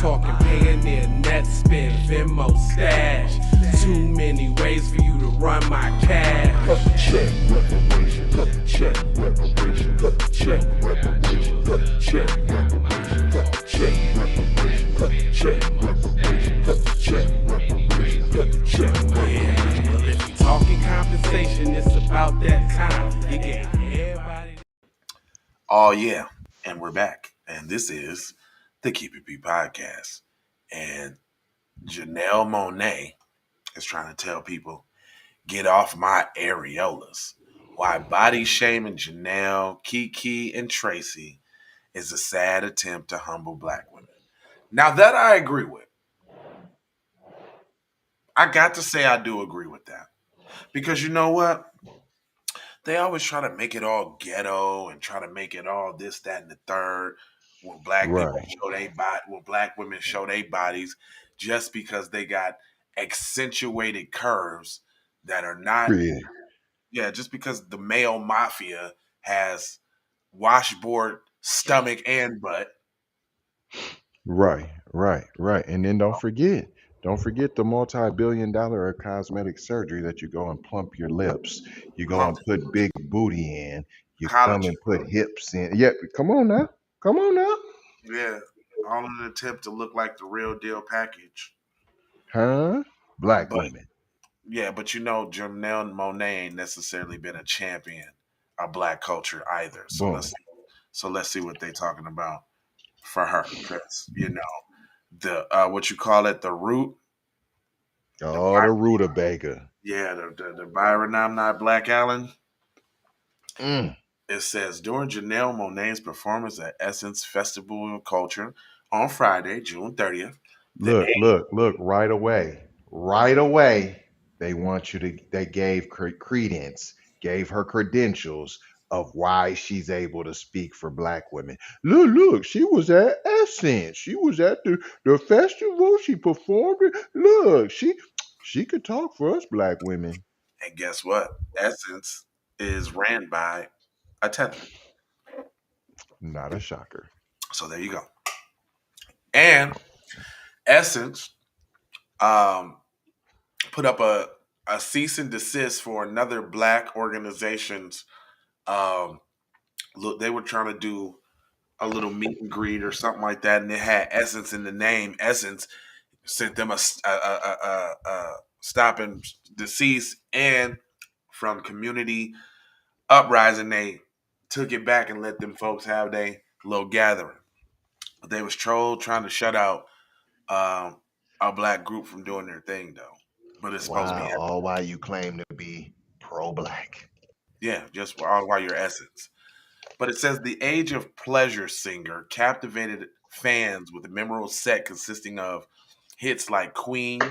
Talking Payoneer, net spin, Venmo stash. Too many ways for you to run my cash. Check reparations, check reparations, check reparations, check reparations, check reparations, check reparations, check reparations, check. Yeah, well, if you talking compensation, it's about that time. You get everybody. Oh, yeah. And we're back. And this is the KeKe podcast. And Janelle Monae is trying to tell people, get off my areolas. Why body shaming Janelle, KeKe, and Tracee is a sad attempt to humble black women. Now, that I agree with. I got to say I do agree with that. Because you know what? They always try to make it all ghetto and try to make it all this, that, and the third. When black people Right. show they body, when black women show their bodies, just because they got accentuated curves that are not, Yeah. yeah, just because the male mafia has washboard stomach and butt. Right. And then don't forget the multi-billion-dollar cosmetic surgery that you go and plump your lips. You go and Pumped put big booty in. You come collagen, and put hips in. Yeah, come on now. Come on now. yeah, all in an attempt to look like the real deal package. Huh? Black But women. yeah, but you know, Janelle Monae ain't necessarily been a champion of black culture either. Boom. So let's see what they talking about for her, because you know the what you call it, the root, the Oh, the rutabaga. yeah, the Byron I'm not Black Allen. Mm. It says during Janelle Monae's performance at Essence Festival of Culture on Friday, June 30th, the Look, right away. Right away. They gave credence, gave her credentials of why she's able to speak for black women. Look, she was at Essence. She was at the festival. She performed it. Look, she could talk for us black women. and guess what? Essence is ran by a tether. Not a shocker. So there you go. And Essence um, put up a cease and desist for another black organization's. Look, they were trying to do a little meet and greet or something like that, and it had Essence in the name. Essence sent them a stop and decease, and from community uprising, they took it back and let them folks have their little gathering. But they was trolled trying to shut out um, a black group from doing their thing, though. But it's supposed to be, All why you claim to be pro-black. yeah, just all while your Essence. But it says the Age of Pleasure singer captivated fans with a memorable set consisting of hits like Queen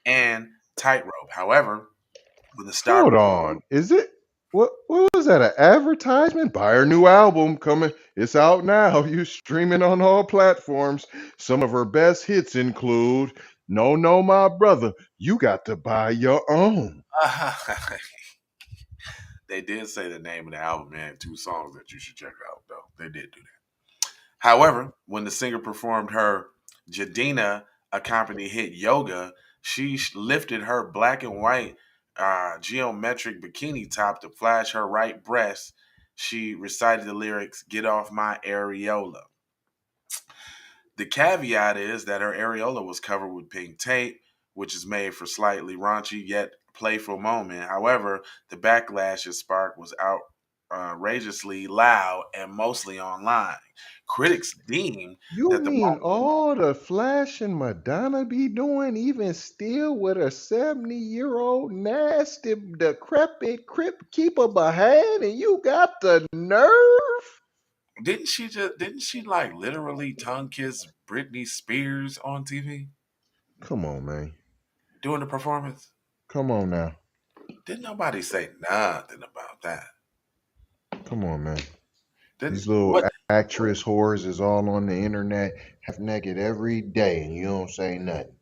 and Tightrope. However, when the star Hold on. Is it what was that? An advertisement? Buy her new album coming. It's out now. You streaming on all platforms. Some of her best hits include No, My Brother. You got to buy your own. they did say the name of the album and two songs that you should check out, though. They did do that. However, when the singer performed her Jadina accompanied hit Yoga, she lifted her black and white geometric bikini top to flash her right breast. She recited the lyrics, Get Off My Areola. The caveat is that her areola was covered with pink tape, which is made for slightly raunchy yet playful moment. However, the backlash it sparked was outrageously loud and mostly online. Critics deemed You that the mean moment, all the flashing Madonna be doing, even still with a 70-year-old nasty, decrepit crip keeper behind, and you got the nerve? didn't she like literally tongue kiss Britney Spears on TV Come on, man. during the performance? Come on now. Didn't nobody say nothing about that? Come on, man. Didn't These little what? actress whores is all on the internet, half naked every day, and you don't say nothing.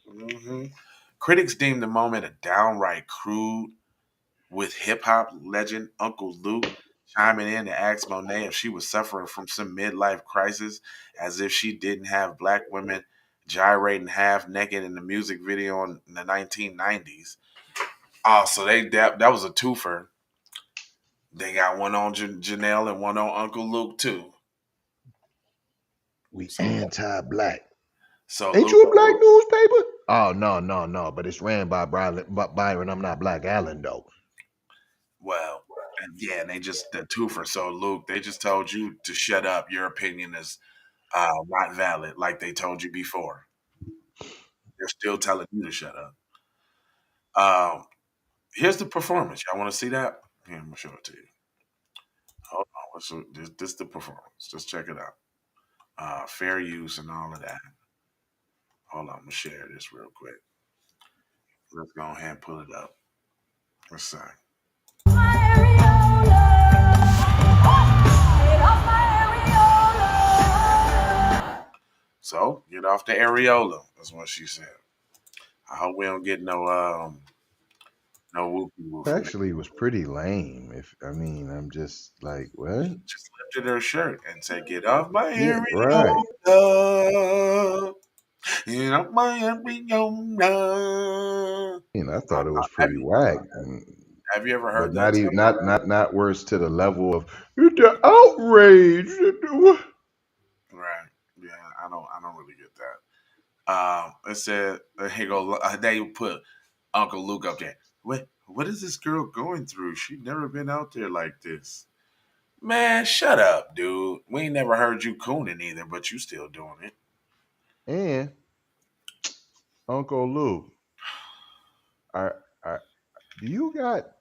hmm Critics deemed the moment a downright crude, with hip hop legend Uncle Luke chiming in to ask Monet if she was suffering from some midlife crisis, as if she didn't have black women. gyrating half naked in the music video in the 1990s. Oh, so that was a twofer. They got one on Janelle and one on Uncle Luke too. We anti-black. So Ain't Luke, you a black newspaper? Oh no. But it's ran by Byron. I'm not Black Allen though. well, and yeah, and they just the twofer. So Luke, they just told you to shut up. Your opinion is not valid, like they told you before. They're still telling you to shut up. Um, Here's the performance. Y'all want to see that? Here, I'm gonna show it to you. Hold on. This the performance. Just check it out. Fair use and all of that. Hold on, I'm gonna share this real quick. Let's go ahead and pull it up. Let's see. So get off the areola. That's what she said. I hope we don't get no whoopie whoopie. Actually, it was pretty lame. I'm just like, what? Just lifted her shirt and said, "Get off my Yeah, right. areola. Get off my areola." I thought it was pretty whack. Have you ever But heard that? not even not worse to the level of the outrage. Right. Yeah, I don't really get that. It said here go they put Uncle Luke up there. What is this girl going through? She'd never been out there like this. Man, shut up, dude. We ain't never heard you cooning either, but you still doing it. And Uncle Luke, I, do you got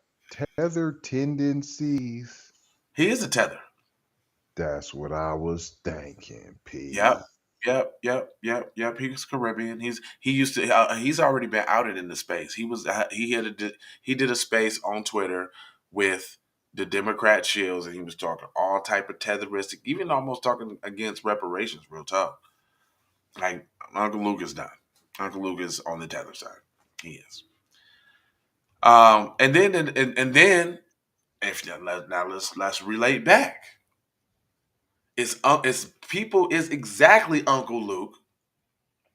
tether tendencies? He is a tether. That's what I was thinking, P. Yep. Yep. He's Caribbean. He's already been outed in the space. He did a space on Twitter with the Democrat shills, and he was talking all type of tetheristic, even almost talking against reparations. Real talk. Like Uncle Luke is done. Uncle Luke is on the tether side. He is. And then if now let's relate back. It's exactly Uncle Luke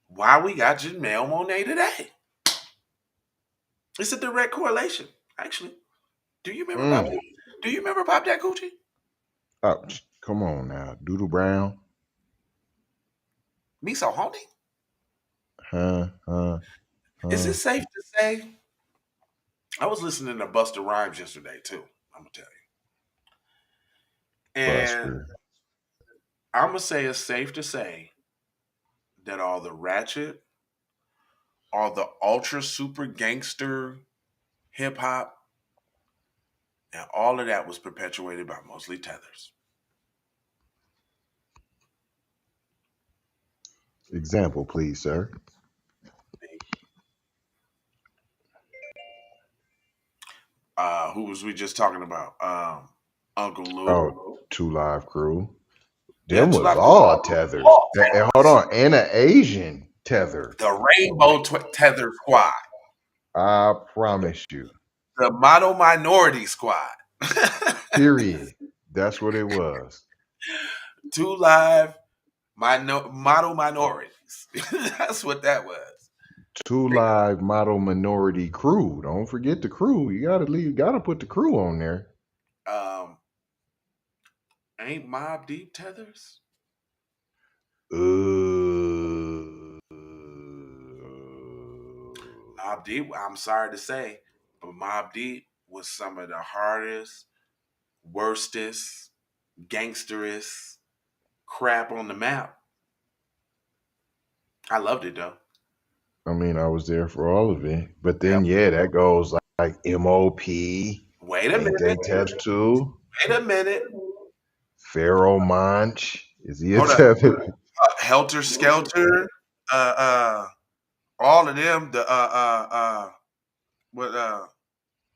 why we got Janelle Monae today. It's a direct correlation, actually. Do you remember Pop? Do you remember Pop that Coochie? Oh, come on now, Doodle Brown. Me so horny? Huh? Is it safe to say? I was listening to Busta Rhymes yesterday too. I'm gonna tell you, and Buster. I'm gonna say it's safe to say that all the ratchet, all the ultra super gangster hip hop, and all of that was perpetuated by mostly tethers. Example, please, sir. Who was we just talking about? Uncle Luke. Oh, Two Live Crew. Yeah, Them was all tethers. And hold on, and an Asian tether. The Rainbow Tether Squad. I promise you. The Model Minority Squad. Period. That's what it was. 2 Live Model Minorities. That's what that was. 2 Live Model Minority Crew. Don't forget the crew. You gotta put the crew on there. Ain't Mob Deep tethers? Mob Deep, I'm sorry to say, but Mob Deep was some of the hardest, worstest, gangsterest crap on the map. I loved it though. I mean, I was there for all of it. But then, yeah, that goes like MOP. Wait a minute. They test too. Wait a minute. Pharaoh Monch. Is he a tether? Helter Skelter. All of them.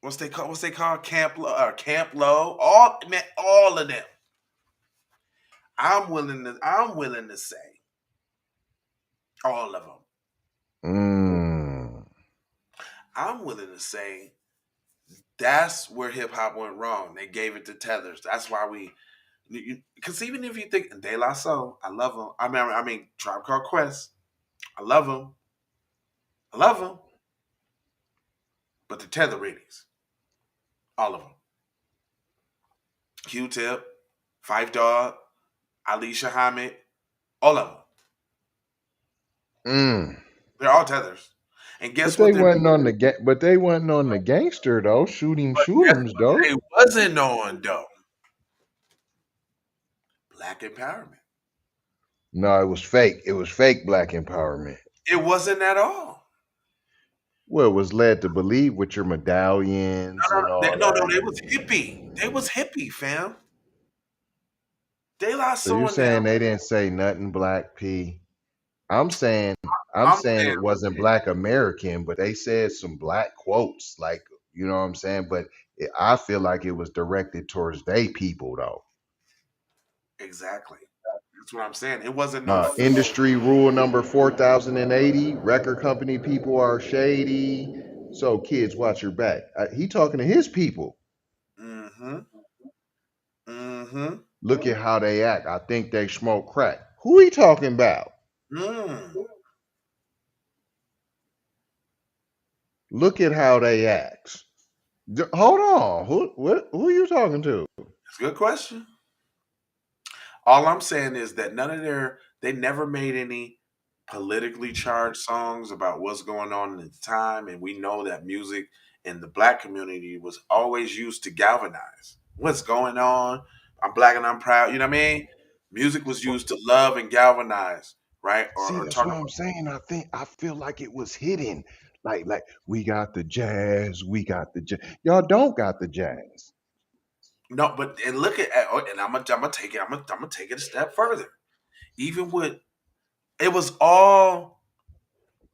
What's they called? Camp Low. All of them. I'm willing to say all of them. I'm willing to say that's where hip hop went wrong. They gave it to tethers. That's why because even if you think De La Soul, I love them. I mean, Tribe Called Quest, I love them. I love them. But the tether ratings, all of them. Q-Tip, Five Dog, Alicia Hamid, all of them. Mm. They're all tethers. And But guess what they they're wasn't on the but they wasn't on the gangster though. but guess Shoot'ems what though. they wasn't on though? Black empowerment. No, it was fake. It was fake black empowerment. It wasn't at all. Well, it was led to believe with your medallions and all No, that. they was hippie. They was hippie, fam. De La So you're Soul and them. saying they didn't say nothing black P? I'm saying I'm I'm saying saying it wasn't black American, but they said some black quotes, like you know what I'm saying. But I feel like it was directed towards they people though. exactly. That's what I'm saying. It wasn't no full. Industry rule number 4080: record company people are shady. So kids, watch your back. He talking to his people. Mm-hmm. Mm-hmm. Look at how they act. I think they smoke crack. Who he talking about? Mm. Look at how they act. Hold on. Who are you talking to? That's a good question. All I'm saying is that they never made any politically charged songs about what's going on at the time. And we know that music in the black community was always used to galvanize what's going on. I'm black and I'm proud. You know what I mean? Music was used to love and galvanize, right? See, Or that's talk what about I'm saying. I feel like it was hidden. Like we got the jazz, we got the jazz. Y'all don't got the jazz. no, but and look at and I'm gonna take it. I'm gonna take it a step further. Even with it was all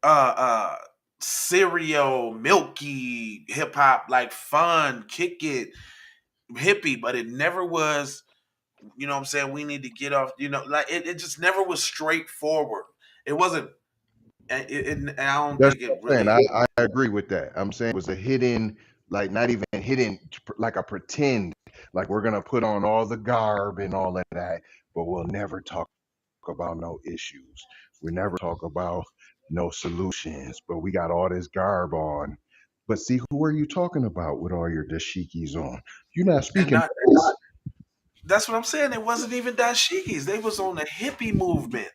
uh cereal, milky hip hop, like fun, kick it, hippie, but it never was, you know what I'm saying, we need to get off, like it just never was straightforward. It wasn't and I don't That's think it what I'm saying. really I agree with that. I'm saying it was a hidden, like not even hidden, like a pretend, like we're gonna put on all the garb and all of that, but we'll never talk about no issues. We never talk about no solutions, but we got all this garb on. But see, who are you talking about with all your dashikis on? You're not and speaking not to us. that's what I'm saying. It wasn't even dashikis. They was on the hippie movement.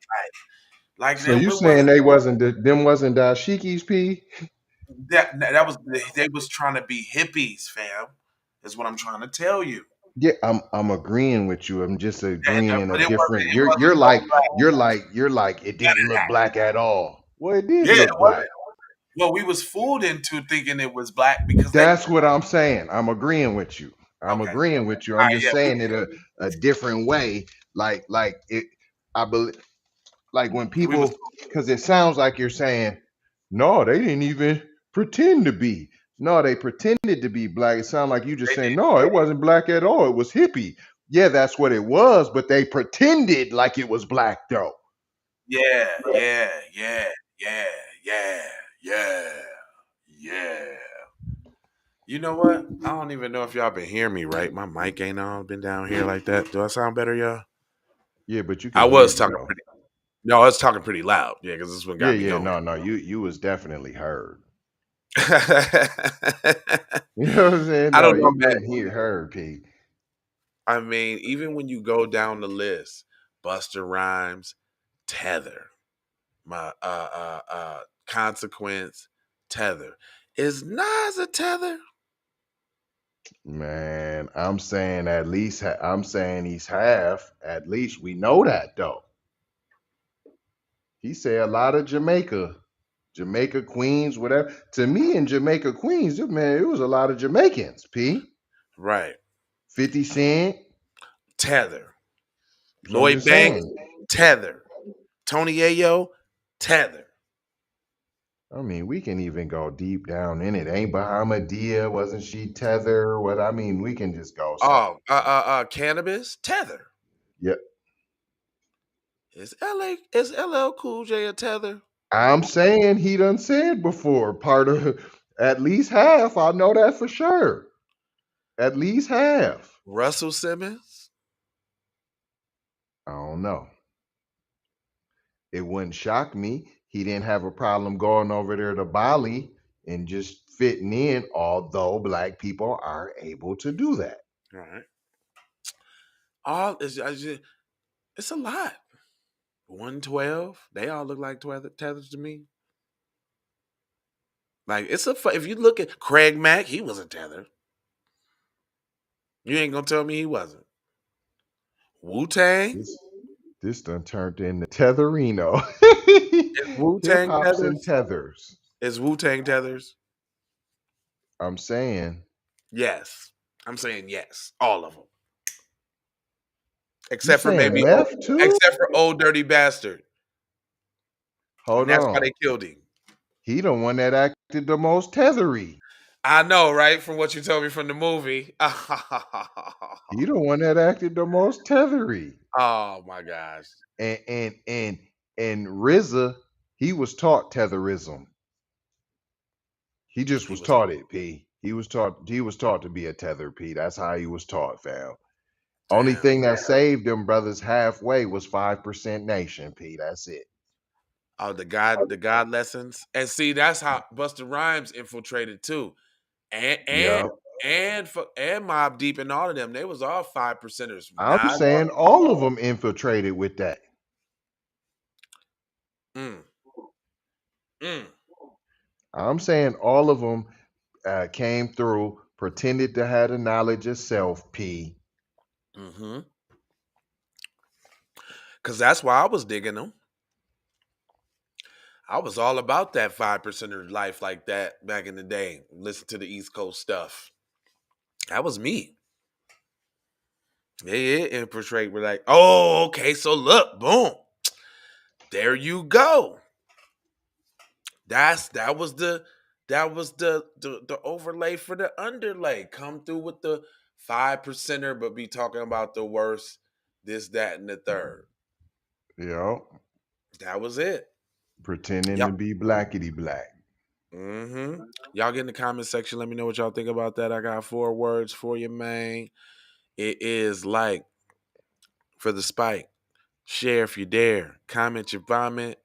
Like So them you it saying wasn't they wasn't them wasn't dashikis, P? that was they was trying to be hippies, fam. Is what I'm trying to tell you. Yeah, I'm agreeing with you. I'm just agreeing in a But it wasn't different. it wasn't You're no like black. you're like it didn't look black at all. Well, it did Yeah, it look black. wasn't. Well, we was fooled into thinking it was black because they That's what I'm saying. I'm agreeing with you. I'm okay. agreeing with you. All I'm right, just yeah, saying it a different way. Like it. I believe like when we was people, because it sounds like you're saying, no, they didn't even pretend to be. No, they pretended to be black. It sounds like you just they saying, did. no, it wasn't black at all. It was hippie. Yeah, that's what it was, but they pretended like it was black though. Yeah, yeah, yeah, yeah, yeah, yeah, yeah. You know what? I don't even know if y'all been hearing me right. My mic ain't on, been down here like that. Do I sound better, y'all? Yeah, but you I can hear was me talking though. pretty. No, I was talking pretty loud. Yeah, because this one Yeah, got me yeah, going. no, you was definitely heard. I You know what I'm saying? No, don't know, you've man. been here heard, Pete. I mean, even when you go down the list, Buster Rhymes, Tether, my Consequence, Tether. Is Nas a Tether? Man, I'm saying at least I'm saying he's half. At least we know that though. He said a lot of Jamaica, Queens, whatever. To me in Jamaica, Queens, man, it was a lot of Jamaicans. P. Right. 50 Cent. Tether. So I'm Lloyd just Banks, saying. Tether. Tony Ayo, Tether. I mean, we can even go deep down in it. Ain't Bahamadia? Wasn't she tether? What I mean, we can just go so. Oh, Cannabis, Tether. Yep. Is LL Cool J a Tether? I'm saying he done said before, part of at least half. I know that for sure. At least half. Russell Simmons? I don't know. It wouldn't shock me. He didn't have a problem going over there to Bali and just fitting in, although black people are able to do that. All right. All is it's a lot. 112. They all look like tethers to me. Like if you look at Craig Mack, he was a tether. You ain't gonna tell me he wasn't. Wu Tang. This done turned into Tetherino. Is Wu Hip Tang hops and tethers? tethers. Is Wu Tang tethers? I'm saying. Yes. I'm saying yes. All of them. You Except for saying maybe meth too? except for Old Dirty Bastard. And Hold that's why on. they killed him. He the one that acted the most tethery. I know, right? From what you told me from the movie. He the one that acted the most tethery. Oh my gosh. And RZA, he was taught tetherism. He just was taught it, P. He was taught to be a tether, P. That's how he was taught, fam. Only Damn. thing that saved them brothers halfway was 5% Nation, P. That's it. Oh, the God lessons. And see, that's how Busta Rhymes infiltrated too. And Yeah. and Mobb Deep and all of them, they was all 5%ers. I'm saying all of them infiltrated with that. Mm. Mm. I'm saying all of them came through, pretended to have the knowledge of self, P. Mm-hmm. Cause that's why I was digging them. I was all about that 5%er life like that back in the day. Listen to the East Coast stuff. That was me. Yeah, infiltrate. We're like, oh, okay, so look, boom. There you go. That was the overlay for the underlay. Come through with the 5%er, but be talking about the worst, this, that, and the third. Yeah. That was it. Pretending to be blackety black. Mm-hmm. Y'all get in the comment section. Let me know what y'all think about that. I got 4 words for you, man. It is like for the spike. Share if you dare. Comment your vomit.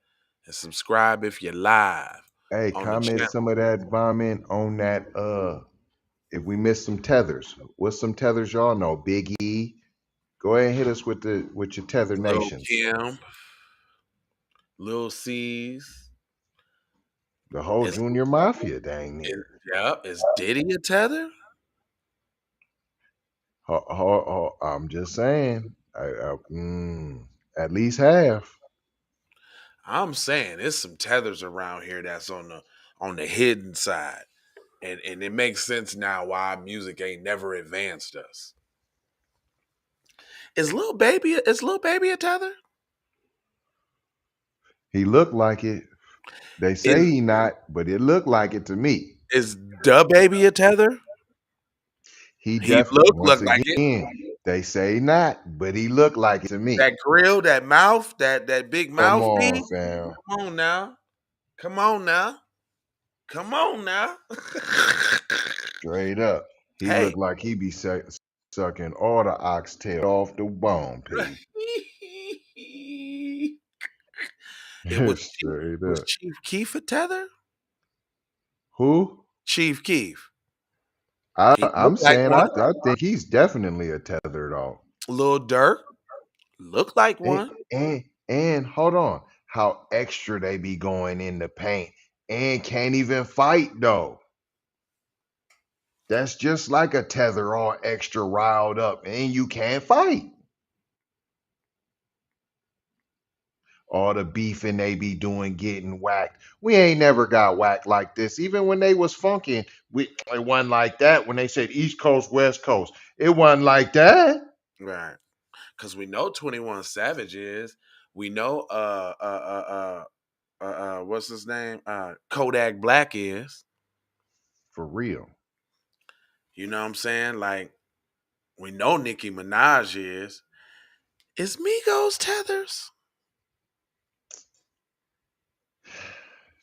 And subscribe if you're live. Hey, On the comment channel. some of that vomit on that. If we missed some tethers, what's some tethers y'all know? Big E. Go ahead and hit us with your tether Lil nations. Kim. Lil C's. The whole Junior Mafia, dang near. Is Diddy a tether? I'm just saying. At least half. I'm saying there's some tethers around here that's on the hidden side. And it makes sense now why music ain't never advanced us. Is Lil Baby a tether? He looked like it. They say he not, but it looked like it to me. Is Da Baby a tether? He He definitely, once looked like it. again, they say not, but he looked like it to me. That grill, that mouth, that big mouth. Come on, fam. Come on now. Come on now. Come on now. Straight up. He Hey. looked like he be sucking all the oxtail off the bone, P. Was up. Chief Keef a tether? Who? Chief Keef. I'm saying I think he's definitely a tether dog. Lil Durk look like one. And hold on, how extra they be going in the paint and can't even fight though. That's just like a tether, all extra riled up, and you can't fight. All the beefing they be doing getting whacked. We ain't never got whacked like this. Even when they was funking, it wasn't like that. When they said East Coast, West Coast, it wasn't like that. Right. Because we know 21 Savage is. We know what's his name? Kodak Black is. For real. You know what I'm saying? Like, we know Nicki Minaj is. Is Migos tethers?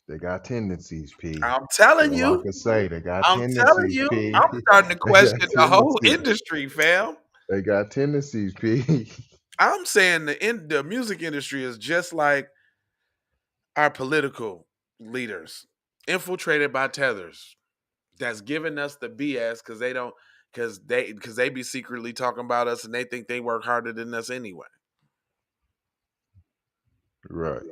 They got tendencies, P. I'm telling you. I can say they got tendencies, telling you. P. I'm starting to question the whole industry, fam. They got tendencies, P. I'm saying the music industry is just like our political leaders infiltrated by tethers that's giving us the BS because they be secretly talking about us and they think they work harder than us anyway. Right.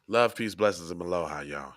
Love, peace, blessings, and aloha, y'all.